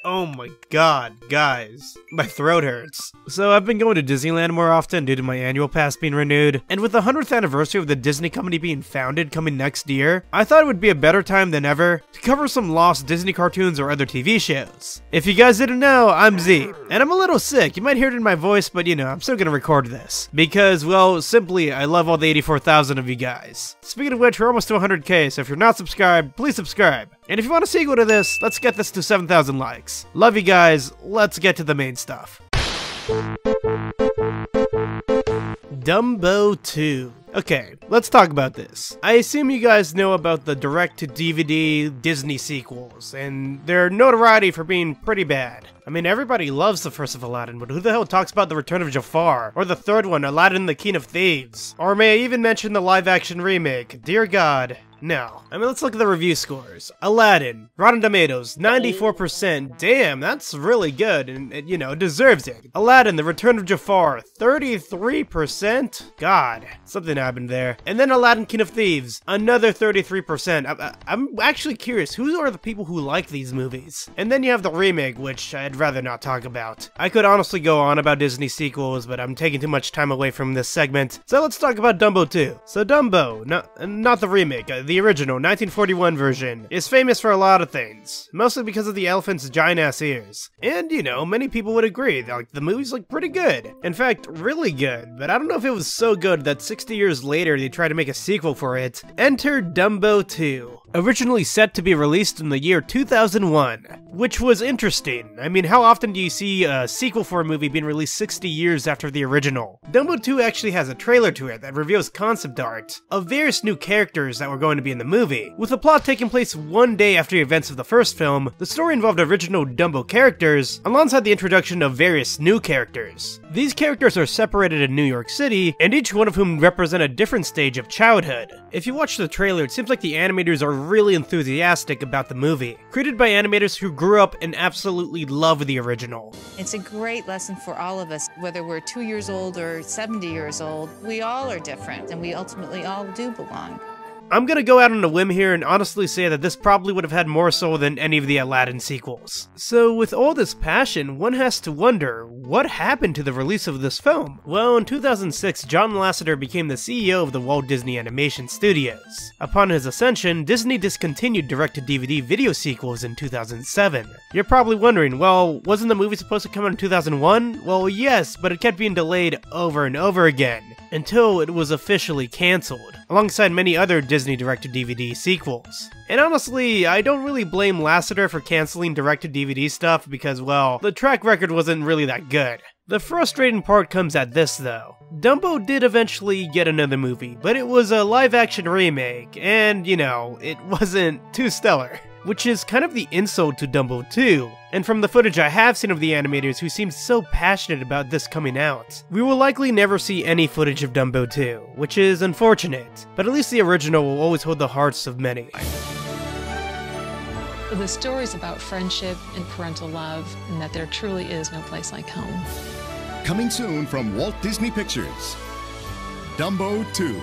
Oh my god, guys. My throat hurts. So I've been going to Disneyland more often due to my annual pass being renewed, and with the 100th anniversary of the Disney company being founded coming next year, I thought it would be a better time than ever to cover some lost Disney cartoons or other TV shows. If you guys didn't know, I'm Z, and I'm a little sick. You might hear it in my voice, but you know, I'm still gonna record this. Because, well, simply, I love all the 84,000 of you guys. Speaking of which, we're almost to 100k, so if you're not subscribed, please subscribe. And if you want a sequel to this, let's get this to 7,000 likes. Love you guys, let's get to the main stuff. Dumbo II. Okay, let's talk about this. I assume you guys know about the direct-to-DVD Disney sequels, and their notoriety for being pretty bad. I mean, everybody loves the first of Aladdin, but who the hell talks about the Return of Jafar? Or the third one, Aladdin the King of Thieves? Or may I even mention the live-action remake? Dear God. No. I mean, let's look at the review scores. Aladdin, Rotten Tomatoes, 94%. Damn, that's really good, and you know, deserves it. Aladdin, The Return of Jafar, 33%? God, something happened there. And then Aladdin, King of Thieves, another 33%. I'm actually curious, who are the people who like these movies? And then you have the remake, which I'd rather not talk about. I could honestly go on about Disney sequels, but I'm taking too much time away from this segment, so let's talk about Dumbo II. So Dumbo, not the remake, the original 1941 version, is famous for a lot of things, mostly because of the elephant's giant-ass ears. And, you know, many people would agree that like, the movie's like pretty good. In fact, really good, but I don't know if it was so good that 60 years later they tried to make a sequel for it. Enter Dumbo II. Originally set to be released in the year 2001, which was interesting. I mean, how often do you see a sequel for a movie being released 60 years after the original? Dumbo II actually has a trailer to it that reveals concept art of various new characters that were going to be in the movie. With the plot taking place one day after the events of the first film, the story involved original Dumbo characters, alongside the introduction of various new characters. These characters are separated in New York City, and each one of whom represent a different stage of childhood. If you watch the trailer, it seems like the animators are really enthusiastic about the movie. Created by animators who grew up and absolutely love the original. It's a great lesson for all of us, whether we're 2 years old or 70 years old. We all are different, and we ultimately all do belong. I'm gonna go out on a whim here and honestly say that this probably would have had more soul than any of the Aladdin sequels. So with all this passion, one has to wonder, what happened to the release of this film? Well, in 2006, John Lasseter became the CEO of the Walt Disney Animation Studios. Upon his ascension, Disney discontinued direct-to-DVD video sequels in 2007. You're probably wondering, well, wasn't the movie supposed to come out in 2001? Well, yes, but it kept being delayed over and over again, until it was officially cancelled, alongside many other Disney direct-to-DVD sequels. And honestly, I don't really blame Lasseter for canceling direct-to-DVD stuff because, well, the track record wasn't really that good. The frustrating part comes at this though. Dumbo did eventually get another movie, but it was a live-action remake, and, you know, it wasn't too stellar. Which is kind of the insult to Dumbo II. And from the footage I have seen of the animators who seemed so passionate about this coming out, we will likely never see any footage of Dumbo II, which is unfortunate, but at least the original will always hold the hearts of many. The story's about friendship and parental love, and that there truly is no place like home. Coming soon from Walt Disney Pictures, Dumbo II.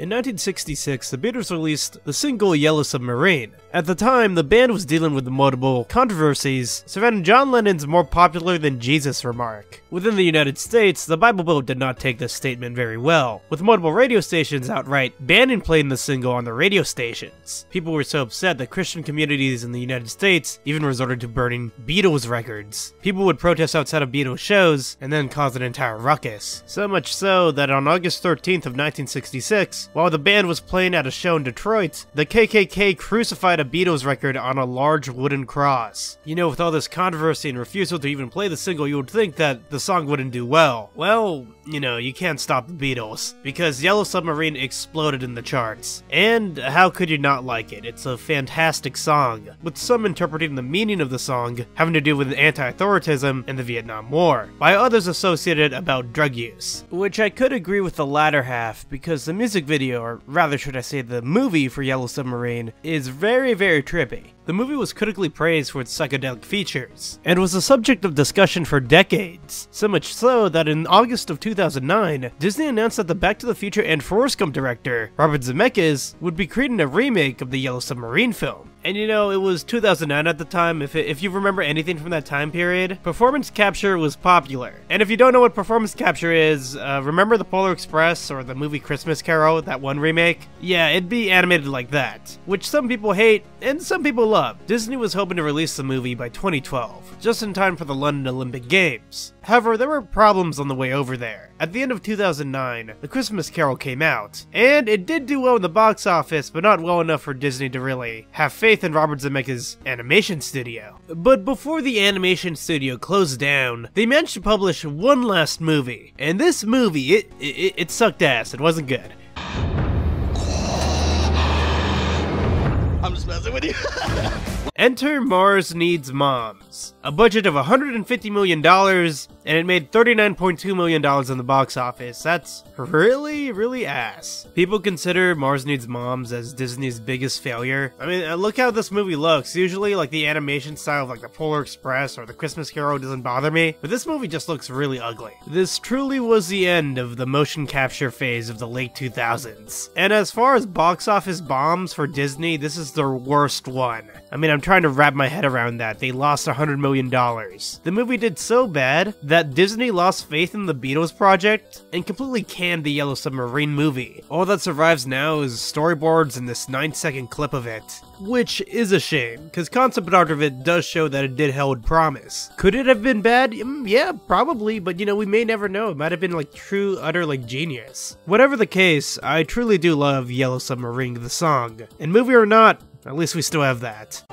In 1966, the Beatles released the single Yellow Submarine. At the time, the band was dealing with multiple controversies surrounding John Lennon's "more popular than Jesus" remark. Within the United States, the Bible Belt did not take this statement very well, with multiple radio stations outright banning playing the single on the radio stations. People were so upset that Christian communities in the United States even resorted to burning Beatles records. People would protest outside of Beatles shows and then cause an entire ruckus. So much so that on August 13th of 1966, while the band was playing at a show in Detroit, the KKK crucified a Beatles record on a large wooden cross. You know, with all this controversy and refusal to even play the single, you would think that the song wouldn't do well. Well, you know, you can't stop the Beatles, because Yellow Submarine exploded in the charts. And how could you not like it? It's a fantastic song, with some interpreting the meaning of the song having to do with anti-authoritism and the Vietnam War, by others associated about drug use. Which I could agree with the latter half, because the music video, or rather should I say the movie for Yellow Submarine, is very, very trippy. The movie was critically praised for its psychedelic features, and was a subject of discussion for decades, so much so that in August of 2009, Disney announced that the Back to the Future and Forrest Gump director, Robert Zemeckis, would be creating a remake of the Yellow Submarine film. And you know, it was 2009 at the time. If you remember anything from that time period, performance capture was popular. And if you don't know what performance capture is, remember the Polar Express or the movie Christmas Carol, that one remake? Yeah, it'd be animated like that, which some people hate and some people love. Disney was hoping to release the movie by 2012, just in time for the London Olympic Games. However, there were problems on the way over there. At the end of 2009, The Christmas Carol came out, and it did do well in the box office, but not well enough for Disney to really have faith in Robert Zemeckis' animation studio. But before the animation studio closed down, they managed to publish one last movie, and this movie, it sucked ass. It wasn't good. I'm just messing with you. Enter Mars Needs Moms. A budget of $150 million, and it made $39.2 million in the box office. That's really ass. People consider Mars Needs Moms as Disney's biggest failure. I mean, look how this movie looks. Usually, like, the animation style of like the Polar Express or the Christmas Carol doesn't bother me, but this movie just looks really ugly. This truly was the end of the motion capture phase of the late 2000s. And as far as box office bombs for Disney, this is their worst one. I mean, I'm trying to wrap my head around that. They lost $100 million. The movie did so bad that Disney lost faith in the Beatles project and completely canned the Yellow Submarine movie. All that survives now is storyboards and this 9-second clip of it. Which is a shame, because concept art of it does show that it did hold promise. Could it have been bad? Yeah, probably, but you know, we may never know. It might have been like true, utter like genius. Whatever the case, I truly do love Yellow Submarine the song. And movie or not, at least we still have that.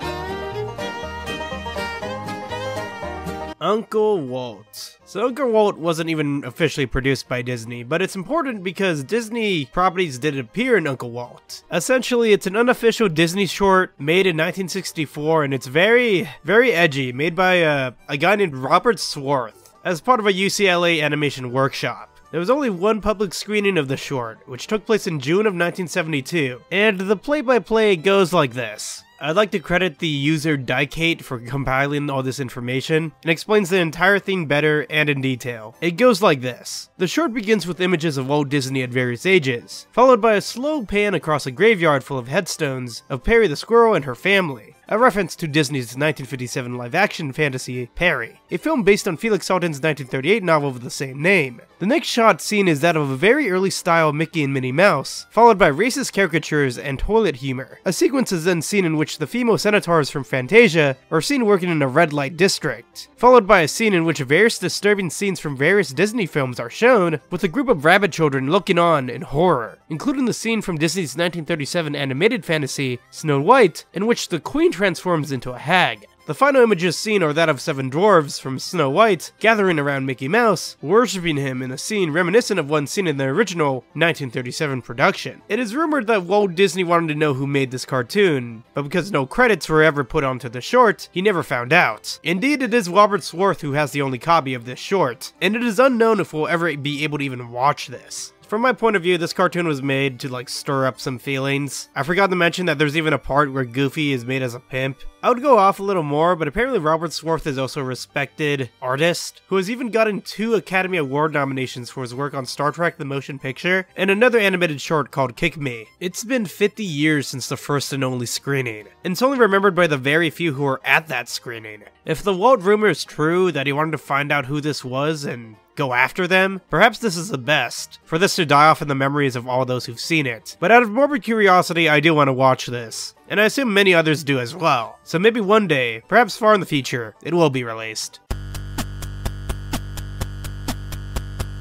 Uncle Walt. So Uncle Walt wasn't even officially produced by Disney, but it's important because Disney properties did appear in Uncle Walt. Essentially, it's an unofficial Disney short made in 1964, and it's very edgy, made by a guy named Robert Swarth as part of a UCLA animation workshop. There was only one public screening of the short, which took place in June of 1972, and the play-by-play goes like this. I'd like to credit the user Dykate for compiling all this information, and explains the entire thing better and in detail. It goes like this. The short begins with images of Walt Disney at various ages, followed by a slow pan across a graveyard full of headstones of Perry the Squirrel and her family. A reference to Disney's 1957 live-action fantasy, Perry, a film based on Felix Salten's 1938 novel of the same name. The next shot scene is that of a very early style Mickey and Minnie Mouse, followed by racist caricatures and toilet humor. A sequence is then seen in which the female centaurs from Fantasia are seen working in a red light district, followed by a scene in which various disturbing scenes from various Disney films are shown, with a group of rabbit children looking on in horror, including the scene from Disney's 1937 animated fantasy, Snow White, in which the Queen transforms into a hag. The final images seen are that of 7 dwarves from Snow White gathering around Mickey Mouse, worshipping him in a scene reminiscent of one seen in the original 1937 production. It is rumored that Walt Disney wanted to know who made this cartoon, but because no credits were ever put onto the short, he never found out. Indeed, it is Robert Swarth who has the only copy of this short, and it is unknown if we'll ever be able to even watch this. From my point of view, this cartoon was made to like stir up some feelings. I forgot to mention that there's even a part where Goofy is made as a pimp. I would go off a little more, but apparently Robert Swarth is also a respected artist who has even gotten 2 Academy Award nominations for his work on Star Trek the Motion Picture and another animated short called Kick Me. It's been 50 years since the first and only screening, and it's only remembered by the very few who were at that screening. If the Walt rumor is true that he wanted to find out who this was and go after them, perhaps this is the best, for this to die off in the memories of all those who've seen it. But out of morbid curiosity, I do want to watch this, and I assume many others do as well. So maybe one day, perhaps far in the future, it will be released.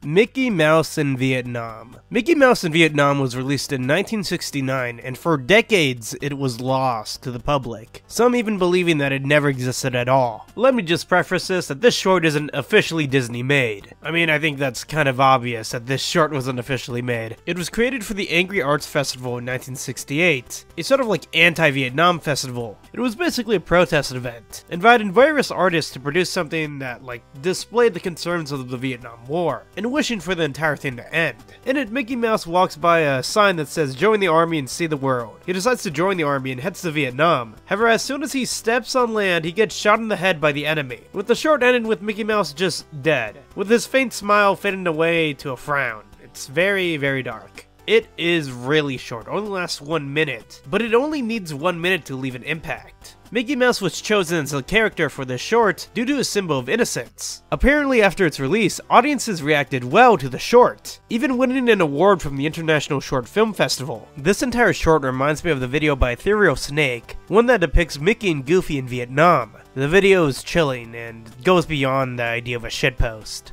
Mickey Mouse in Vietnam. Mickey Mouse in Vietnam was released in 1969, and for decades it was lost to the public, some even believing that it never existed at all. Let me just preface this that this short isn't officially Disney made. I mean, I think that's kind of obvious that this short wasn't officially made. It was created for the Angry Arts Festival in 1968, a sort of like anti-Vietnam festival. It was basically a protest event, inviting various artists to produce something that like displayed the concerns of the Vietnam War, and wishing for the entire thing to end. And it makes Mickey Mouse walks by a sign that says join the army and see the world. He decides to join the army and heads to Vietnam. However, as soon as he steps on land, he gets shot in the head by the enemy, with the short ending with Mickey Mouse just dead, with his faint smile fading away to a frown. It's very, very dark. It is really short, only lasts 1 minute, but it only needs 1 minute to leave an impact. Mickey Mouse was chosen as a character for this short due to a symbol of innocence. Apparently after its release, audiences reacted well to the short, even winning an award from the International Short Film Festival. This entire short reminds me of the video by Ethereal Snake, one that depicts Mickey and Goofy in Vietnam. The video is chilling and goes beyond the idea of a shitpost.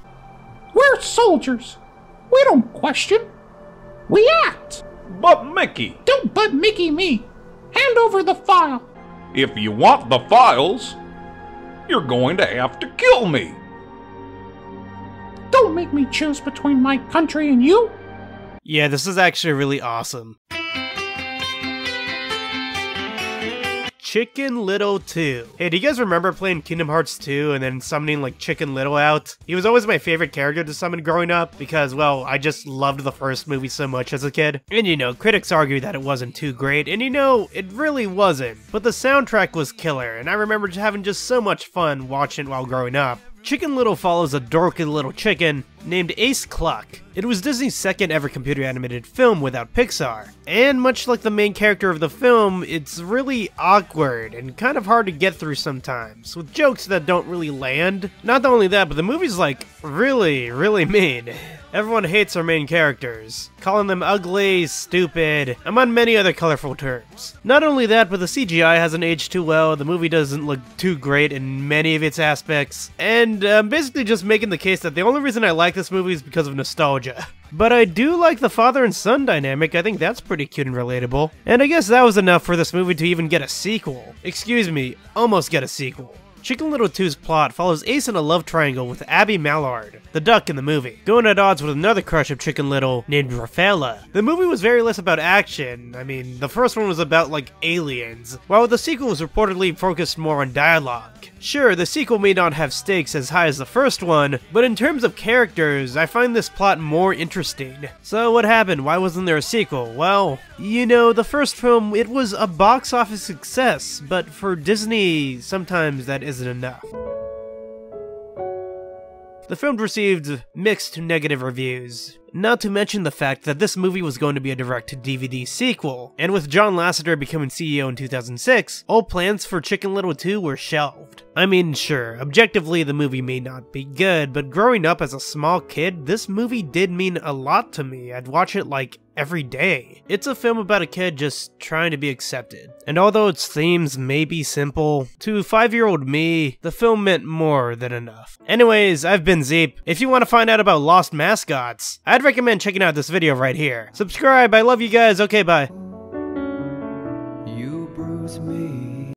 We're soldiers. We don't question. We act! But Mickey! Don't but Mickey me! Hand over the file! If you want the files, you're going to have to kill me! Don't make me choose between my country and you! Yeah, this is actually really awesome. Chicken Little 2. Hey, do you guys remember playing Kingdom Hearts 2 and then summoning like Chicken Little out? He was always my favorite character to summon growing up because, well, I just loved the first movie so much as a kid. And you know, critics argue that it wasn't too great, and you know, it really wasn't. But the soundtrack was killer, and I remember having just so much fun watching it while growing up. Chicken Little follows a dorky little chicken named Ace Cluck. It was Disney's second ever computer animated film without Pixar. And much like the main character of the film, it's really awkward and kind of hard to get through sometimes, with jokes that don't really land. Not only that, but the movie's like really, really mean. Everyone hates our main characters, calling them ugly, stupid, among many other colorful terms. Not only that, but the CGI hasn't aged too well, the movie doesn't look too great in many of its aspects, and I'm basically just making the case that the only reason I like this movie is because of nostalgia. But I do like the father and son dynamic. I think that's pretty cute and relatable. And I guess that was enough for this movie to even get a sequel. Excuse me, almost get a sequel. Chicken Little 2's plot follows Ace in a love triangle with Abby Mallard, the duck in the movie, going at odds with another crush of Chicken Little named Rafaela. The movie was very less about action. I mean, the first one was about, like, aliens, while the sequel was reportedly focused more on dialogue. Sure, the sequel may not have stakes as high as the first one, but in terms of characters, I find this plot more interesting. So what happened? Why wasn't there a sequel? Well, you know, the first film, it was a box office success, but for Disney, sometimes that isn't enough. The film received mixed to negative reviews. Not to mention the fact that this movie was going to be a direct-to-DVD sequel, and with John Lasseter becoming CEO in 2006, all plans for Chicken Little 2 were shelved. I mean, sure, objectively the movie may not be good, but growing up as a small kid, this movie did mean a lot to me. I'd watch it like every day. It's a film about a kid just trying to be accepted. And although its themes may be simple, to 5-year-old me, the film meant more than enough. Anyways, I've been Zeep. If you want to find out about lost mascots, I'd recommend checking out this video right here. Subscribe, I love you guys, okay bye. You bruise me.